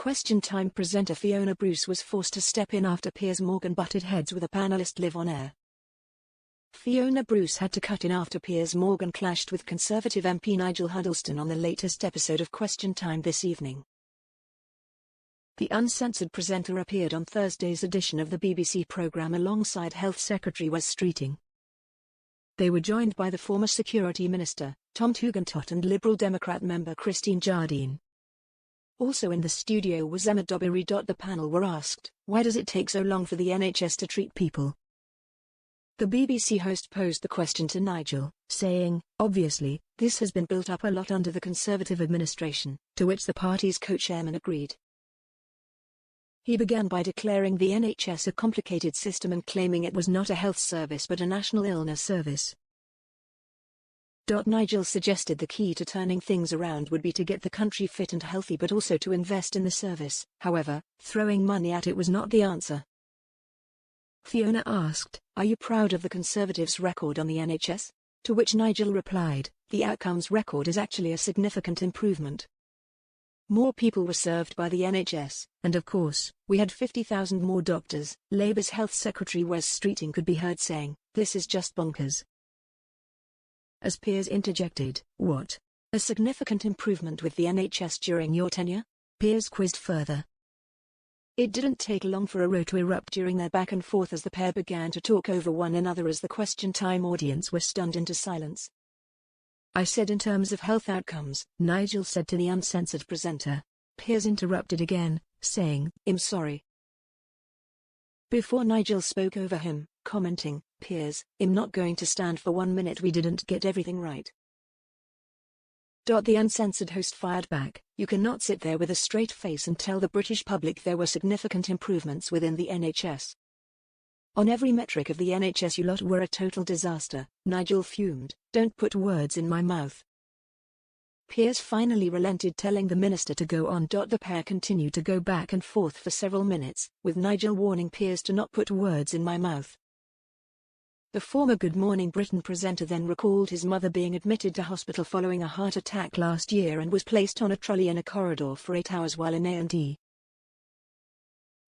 Question Time presenter Fiona Bruce was forced to step in after Piers Morgan butted heads with a panelist live on air. Fiona Bruce had to cut in after Piers Morgan clashed with Conservative MP Nigel Huddleston on the latest episode of Question Time this evening. The uncensored presenter appeared on Thursday's edition of the BBC programme alongside Health Secretary Wes Streeting. They were joined by the former Security Minister, Tom Tugendhat, and Liberal Democrat member Christine Jardine. Also in the studio was R0W. The panel were asked, why does it take so long for the NHS to treat people? The BBC host posed the question to Nigel, saying, obviously, this has been built up a lot under the Conservative administration, to which the party's co-chairman agreed. He began by declaring the NHS a complicated system and claiming it was not a health service but a national illness service. Nigel suggested the key to turning things around would be to get the country fit and healthy but also to invest in the service. However, throwing money at it was not the answer. Fiona asked, "Are you proud of the Conservatives' record on the NHS?" To which Nigel replied, "The outcomes record is actually a significant improvement. More people were served by the NHS, and of course, we had 50,000 more doctors." Labour's Health Secretary Wes Streeting could be heard saying, "This is just bonkers." As Piers interjected, "What? A significant improvement with the NHS during your tenure?" Piers quizzed further. It didn't take long for a row to erupt during their back and forth as the pair began to talk over one another as the Question Time audience were stunned into silence. "I said in terms of health outcomes," Nigel said to the uncensored presenter. Piers interrupted again, saying, "I'm sorry." Before Nigel spoke over him, commenting, "Piers, I'm not going to stand for 1 minute we didn't get everything right." The uncensored host fired back, "You cannot sit there with a straight face and tell the British public there were significant improvements within the NHS. On every metric of the NHS you lot were a total disaster." Nigel fumed, "Don't put words in my mouth." Piers finally relented, telling the minister to go on. The pair continued to go back and forth for several minutes, with Nigel warning Piers to not put words in my mouth. The former Good Morning Britain presenter then recalled his mother being admitted to hospital following a heart attack last year and was placed on a trolley in a corridor for 8 hours while in A&E.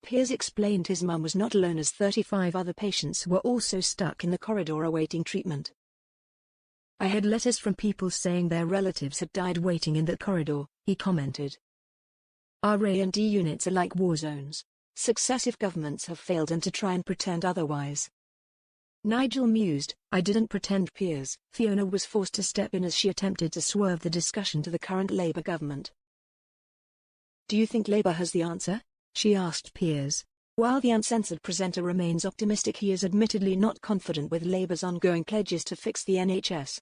Piers explained his mum was not alone as 35 other patients were also stuck in the corridor awaiting treatment. "I had letters from people saying their relatives had died waiting in that corridor," he commented. "Our A&E units are like war zones. Successive governments have failed and to try and pretend otherwise." Nigel mused, "I didn't pretend, Piers." Fiona was forced to step in as she attempted to swerve the discussion to the current Labour government. "Do you think Labour has the answer?" she asked Piers. While the uncensored presenter remains optimistic, he is admittedly not confident with Labour's ongoing pledges to fix the NHS.